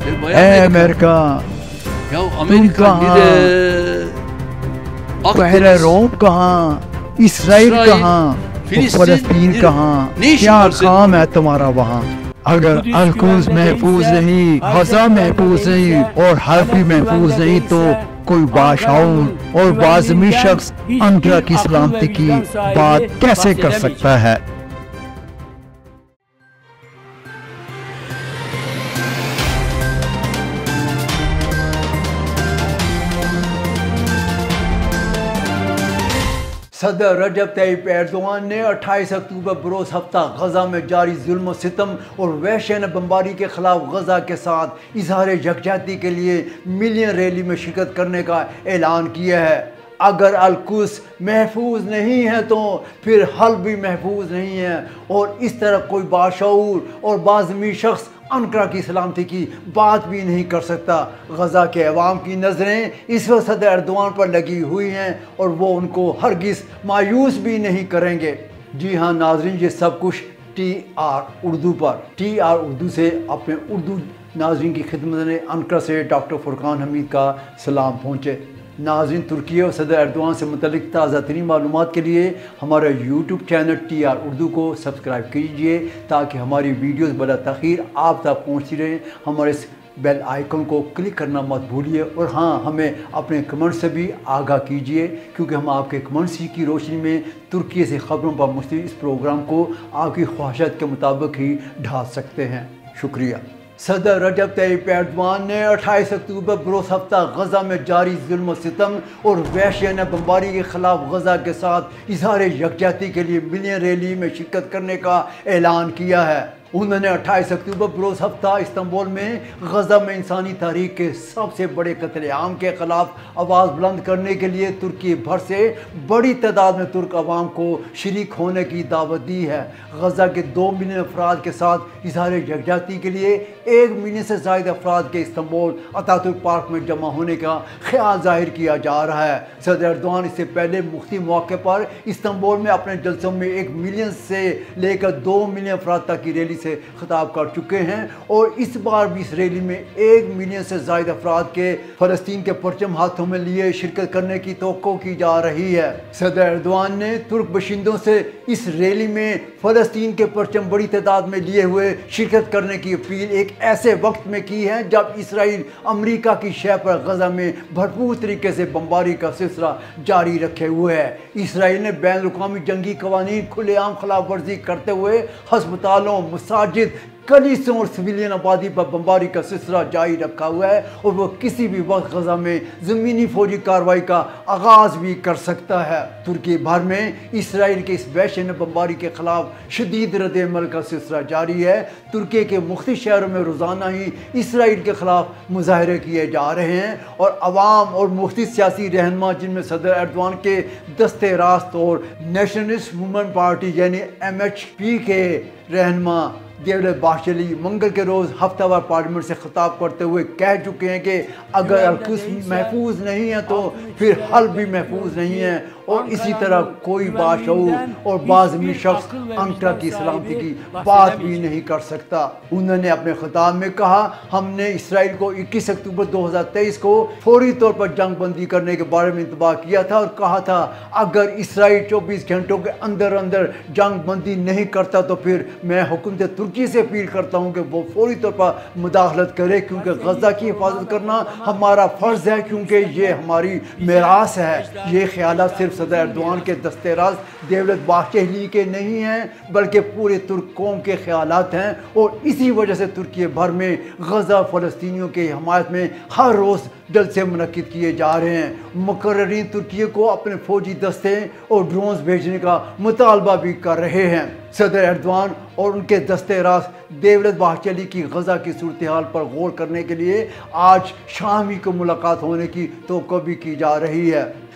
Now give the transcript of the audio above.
امریکا تم کہاں؟ پہلے روم کہاں؟ اسرائیل کہاں؟ فلسطین کہاں؟ کیا کام ہے تمہارا وہاں؟ اگر القدس محفوظ نہیں، غزہ محفوظ نہیں اور حلب بھی محفوظ نہیں تو کوئی باشعور اور باعزمی شخص انقرہ کی سلامتی کی بات کیسے کر سکتا ہے؟ صدر رجب طیب ایردوان نے 28 اکتوبر بروز ہفتہ غزہ میں جاری ظلم و ستم اور وحشیانہ بمباری کے خلاف غزہ کے ساتھ اظہار یکجہتی کے لیے ملین ریلی میں شرکت کرنے کا اعلان کیا ہے۔ اگر القدس محفوظ نہیں ہے تو پھر حلب بھی محفوظ نہیں ہے، اور اس طرح کوئی باشعور اور باعزمی شخص انقرہ کی سلامتی کی بات بھی نہیں کر سکتا۔ غزہ کے عوام کی نظریں اس وقت صدر ایردوان پر لگی ہوئی ہیں اور وہ ان کو ہرگز مایوس بھی نہیں کریں گے۔ جی ہاں ناظرین، یہ سب کچھ TR اردو پر۔ TR اردو سے اپنے اردو ناظرین کی خدمت میں انقرہ سے ڈاکٹر فرقان حمید کا سلام پہنچے۔ ناظرین، ترکی اور صدر ایردوان سے متعلق تازہ ترین معلومات کے لیے ہمارا یوٹیوب چینل TR اردو کو سبسکرائب کیجئے تاکہ ہماری ویڈیوز بلا تاخیر آپ تک پہنچتی رہیں۔ ہمارے اس بیل آئیکن کو کلک کرنا مت بھولیے، اور ہاں، ہمیں اپنے کمنٹ سے بھی آگاہ کیجئے کیونکہ ہم آپ کے کمنٹس کی روشنی میں ترکی سے خبروں پر مشتمل اس پروگرام کو آپ کی خواہشات کے مطابق ہی ڈھال سکتے ہیں۔ شکریہ۔ صدر رجب طیب ایردوان نے 28 اکتوبر بروز ہفتہ غزہ میں جاری ظلم و ستم اور وحشیانہ بمباری کے خلاف غزہ کے ساتھ اظہار یکجہتی کے لیے ملین ریلی میں شرکت کرنے کا اعلان کیا ہے۔ انہوں نے 28 اکتوبر بروز ہفتہ استنبول میں غزہ میں انسانی تاریخ کے سب سے بڑے قتل عام کے خلاف آواز بلند کرنے کے لیے ترکی بھر سے بڑی تعداد میں ترک عوام کو شریک ہونے کی دعوت دی ہے۔ غزہ کے 2 ملین افراد کے ساتھ اظہار یکجہتی کے لیے 1 ملین سے زائد افراد کے استنبول اتاتürk پارک میں جمع ہونے کا خیال ظاہر کیا جا رہا ہے۔ صدر ایردوان اس سے پہلے مختلف مواقع پر استنبول میں اپنے جلسوں میں 1 ملین سے لے کر 2 ملین افراد تک کی ریلی سے خطاب کر چکے ہیں، اور اس بار بھی اس ریلی میں 1 ملین سے زائد افراد کے فلسطین کے پرچم ہاتھوں میں لیے شرکت کرنے کی توقع کی جا رہی ہے۔ صدر ایردوان نے ترک باشندوں سے اس ریلی میں فلسطین کے پرچم بڑی تعداد میں لیے ہوئے شرکت کرنے کی اپیل ایک ایسے وقت میں کی ہے جب اسرائیل امریکہ کی شہ پر غزہ میں بھرپور طریقے سے بمباری کا سلسلہ جاری رکھے ہوئے ہے۔ اسرائیل نے بین الاقوامی جنگی قوانین کھلے عام خلاف ورزی کرتے ہوئے ہسپتالوں، مساجد، کلیسوں اور سویلین آبادی پر بمباری کا سلسلہ جاری رکھا ہوا ہے، اور وہ کسی بھی وقت غزہ میں زمینی فوجی کارروائی کا آغاز بھی کر سکتا ہے۔ ترکی بھر میں اسرائیل کے اس وحشیانہ بمباری کے خلاف شدید رد عمل کا سلسلہ جاری ہے۔ ترکی کے مختلف شہروں میں روزانہ ہی اسرائیل کے خلاف مظاہرے کیے جا رہے ہیں، اور عوام اور مختلف سیاسی رہنما جن میں صدر ایردوان کے دست راست اور نیشنلسٹ موومنٹ پارٹی یعنی MHP کے رہنما دیولت باہچلی منگل کے روز ہفتہ وار پارلیمنٹ سے خطاب کرتے ہوئے کہہ چکے ہیں کہ اگر القدس محفوظ نہیں ہے تو پھر حلب بھی محفوظ نہیں ہے، اور اسی طرح کوئی باشعور اور باعزمی شخص انقرہ کی سلامتی کی بات بھی نہیں کر سکتا۔ انہوں نے اپنے خطاب میں کہا، ہم نے اسرائیل کو 21 اکتوبر 2023 کو فوری طور پر جنگ بندی کرنے کے بارے میں انتباہ کیا تھا، اور کہا تھا اگر اسرائیل 24 گھنٹوں کے اندر جنگ بندی نہیں کرتا تو پھر میں حکومت ترکی سے اپیل کرتا ہوں کہ وہ فوری طور پر مداخلت کرے، کیونکہ غزہ کی حفاظت کرنا ہمارا فرض ہے، کیونکہ یہ ہماری میراث ہے۔ یہ خیالات صرف صدر ایردوان کے دست راست دیولت باہچلی کے نہیں ہیں بلکہ پورے ترک قوم کے خیالات ہیں، اور اسی وجہ سے ترکی بھر میں غزہ فلسطینیوں کی حمایت میں ہر روز جلسے منعقد کیے جا رہے ہیں۔ مقررین ترکی کو اپنے فوجی دستے اور ڈرونز بھیجنے کا مطالبہ بھی کر رہے ہیں۔ صدر ایردوان اور ان کے دست راست دیولت باہچلی کی غزہ کی صورتحال پر غور کرنے کے لیے آج شام ہی کو ملاقات ہونے کی توقع بھی کی جا رہی ہے۔